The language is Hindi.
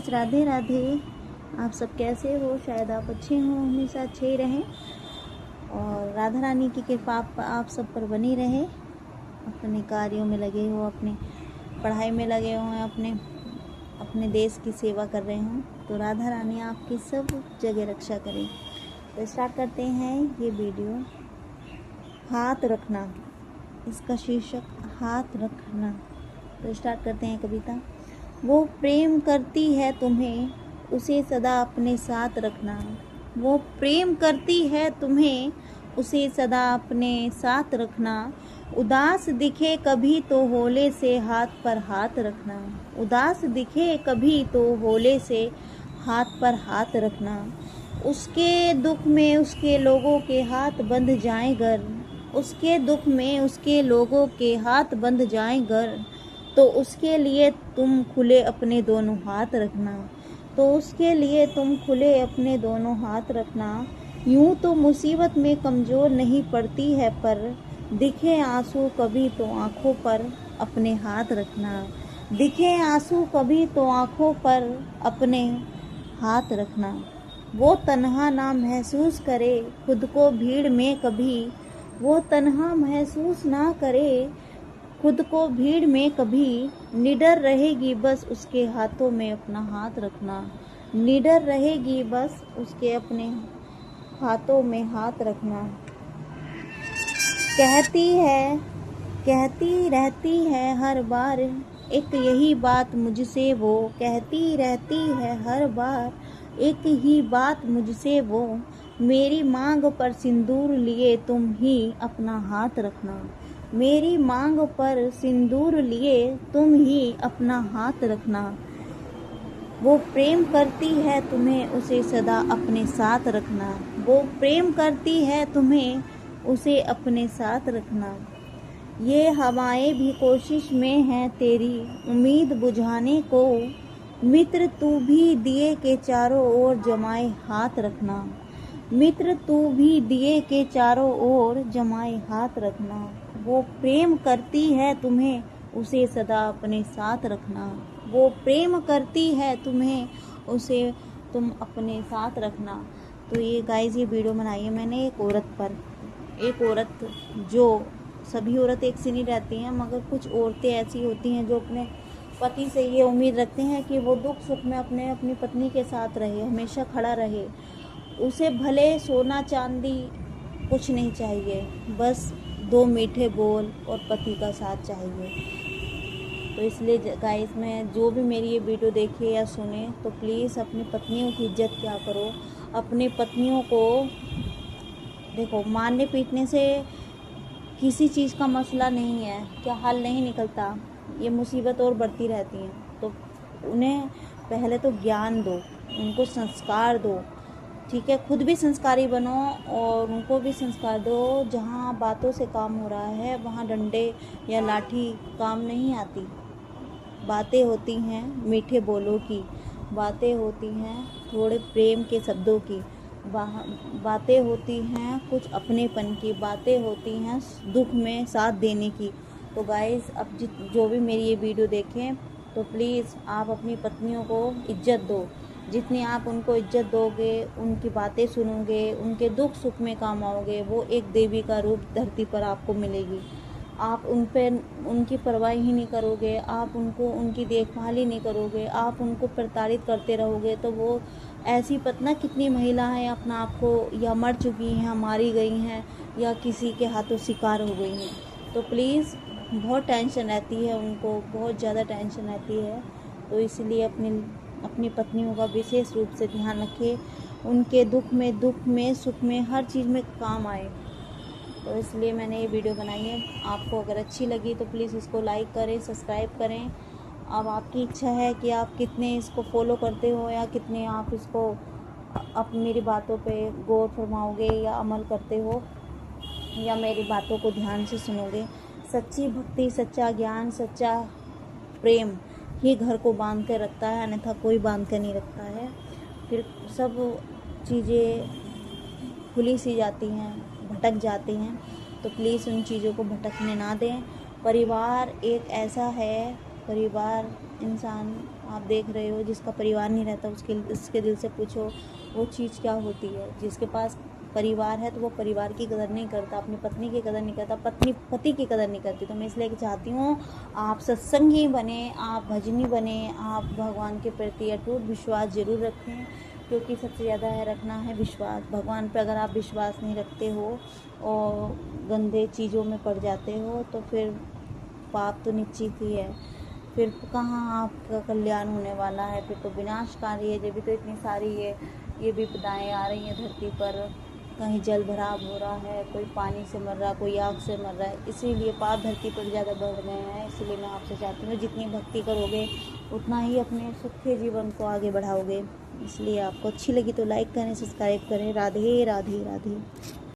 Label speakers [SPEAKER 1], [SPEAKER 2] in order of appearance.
[SPEAKER 1] राधे राधे। आप सब कैसे हो? शायद आप अच्छे हों, हमेशा अच्छे ही रहें और राधा रानी की कृपा आप सब पर बनी रहे। अपने कार्यों में लगे हो, अपने पढ़ाई में लगे हों, अपने देश की सेवा कर रहे हों, तो राधा रानी आपकी सब जगह रक्षा करें। तो स्टार्ट करते हैं ये वीडियो। हाथ रखना, इसका शीर्षक हाथ रखना। तो स्टार्ट करते हैं कविता। वो प्रेम करती है तुम्हें, उसे सदा अपने साथ रखना। वो प्रेम करती है तुम्हें, उसे सदा अपने साथ रखना। उदास दिखे कभी तो होले से हाथ पर हाथ रखना। उदास दिखे कभी तो होले से हाथ पर हाथ रखना। उसके दुख में उसके लोगों के हाथ बंध जाएं गर। उसके दुख में उसके लोगों के हाथ बंध जाएं गर, तो उसके लिए तुम खुले अपने दोनों हाथ रखना। तो उसके लिए तुम खुले अपने दोनों हाथ रखना। यूं तो मुसीबत में कमज़ोर नहीं पड़ती है, पर दिखे आंसू कभी तो आँखों पर अपने हाथ रखना। दिखे आंसू कभी तो आँखों पर अपने हाथ रखना। वो तन्हा ना महसूस करे खुद को भीड़ में कभी। वो तन्हा महसूस ना करे खुद को भीड़ में कभी। निडर रहेगी बस उसके हाथों में अपना हाथ रखना। निडर रहेगी बस उसके अपने हाथों में हाथ रखना। कहती रहती है हर बार एक यही बात मुझसे वो। कहती रहती है हर बार एक ही बात मुझसे वो। मेरी मांग पर सिंदूर लिए तुम ही अपना हाथ रखना। मेरी मांग पर सिंदूर लिए तुम ही अपना हाथ रखना। वो प्रेम करती है तुम्हें, उसे सदा अपने साथ रखना। वो प्रेम करती है तुम्हें, उसे अपने साथ रखना। ये हवाएं भी कोशिश में हैं तेरी उम्मीद बुझाने को। मित्र तू भी दिए के चारों ओर जमाए हाथ रखना। मित्र तू भी दिए के चारों ओर जमाए हाथ रखना। वो प्रेम करती है तुम्हें, उसे सदा अपने साथ रखना। वो प्रेम करती है तुम्हें, उसे तुम अपने साथ रखना। तो ये गाइस, ये वीडियो बनाई है मैंने एक औरत पर। एक औरत, जो सभी औरत एक सी नहीं रहती हैं, मगर कुछ औरतें ऐसी होती हैं जो अपने पति से ये उम्मीद रखते हैं कि वो दुख सुख में अपनी पत्नी के साथ रहे, हमेशा खड़ा रहे। उसे भले सोना चांदी कुछ नहीं चाहिए, बस 2 मीठे बोल और पति का साथ चाहिए। तो इसलिए गाइस, मैं जो भी मेरी ये वीडियो देखे या सुने, तो प्लीज़ अपनी पत्नियों की इज्जत किया करो। अपनी पत्नियों को देखो, मारने पीटने से किसी चीज़ का मसला नहीं है, क्या हल नहीं निकलता। ये मुसीबत और बढ़ती रहती हैं। तो उन्हें पहले तो ज्ञान दो, उनको संस्कार दो, ठीक है। खुद भी संस्कारी बनो और उनको भी संस्कार दो। जहाँ बातों से काम हो रहा है, वहाँ डंडे या लाठी काम नहीं आती। बातें होती हैं मीठे बोलों की, बातें होती हैं थोड़े प्रेम के शब्दों की, बातें होती हैं कुछ अपनेपन की, बातें होती हैं दुख में साथ देने की। तो गाइस, अब जो भी मेरी ये वीडियो देखें, तो प्लीज़ आप अपनी पत्नियों को इज्जत दो। जितनी आप उनको इज्जत दोगे, उनकी बातें सुनोगे, उनके दुख सुख में काम आओगे, वो एक देवी का रूप धरती पर आपको मिलेगी। आप उन पर उनकी परवाह ही नहीं करोगे, आप उनकी देखभाल ही नहीं करोगे, आप उनको प्रताड़ित करते रहोगे, तो वो ऐसी पतना कितनी महिलाएं अपना आप को या मर चुकी हैं, मारी गई हैं, या किसी के हाथों शिकार हो गई हैं। तो प्लीज़, बहुत टेंशन रहती है उनको, बहुत ज़्यादा टेंशन रहती है। तो इसलिए अपनी पत्नियों का विशेष रूप से ध्यान रखें। उनके दुख में सुख में हर चीज़ में काम आए। तो इसलिए मैंने ये वीडियो बनाई है। आपको अगर अच्छी लगी तो प्लीज़ इसको लाइक करें, सब्सक्राइब करें। अब आपकी इच्छा है कि आप कितने इसको फॉलो करते हो, या कितने आप इसको मेरी बातों पे गौर फरमाओगे या अमल करते हो, या मेरी बातों को ध्यान से सुनोगे। सच्ची भक्ति, सच्चा ज्ञान, सच्चा प्रेम ही घर को बांध के रखता है, अन्यथा कोई बांध के नहीं रखता है। फिर सब चीज़ें खुली सी जाती हैं, भटक जाती हैं। तो प्लीज़ उन चीज़ों को भटकने ना दें। परिवार एक ऐसा है, परिवार इंसान आप देख रहे हो, जिसका परिवार नहीं रहता उसके दिल से पूछो वो चीज़ क्या होती है। जिसके पास परिवार है तो वो परिवार की कदर नहीं करता, अपनी पत्नी की कदर नहीं करता, पत्नी पति की कदर नहीं करती। तो मैं इसलिए चाहती हूँ आप सत्संगी बने, आप भजनी बने, आप भगवान के प्रति अटूट विश्वास जरूर रखें, क्योंकि सबसे ज़्यादा है रखना है विश्वास भगवान पे। अगर आप विश्वास नहीं रखते हो और गंदे चीज़ों में पड़ जाते हो तो फिर पाप तो निश्चित ही है, फिर कहाँ आपका कल्याण होने वाला है, फिर तो विनाशकारी है। जब भी तो इतनी सारी ये विपदाएं आ रही हैं धरती पर, कहीं जल भराव हो रहा है, कोई पानी से मर रहा है, कोई आग से मर रहा है, इसीलिए पाप धरती पर ज़्यादा बढ़ गए हैं। इसीलिए मैं आपसे चाहती हूँ जितनी भक्ति करोगे उतना ही अपने सुख के जीवन को आगे बढ़ाओगे। इसलिए आपको अच्छी लगी तो लाइक करें, सब्सक्राइब करें। राधे राधे राधे।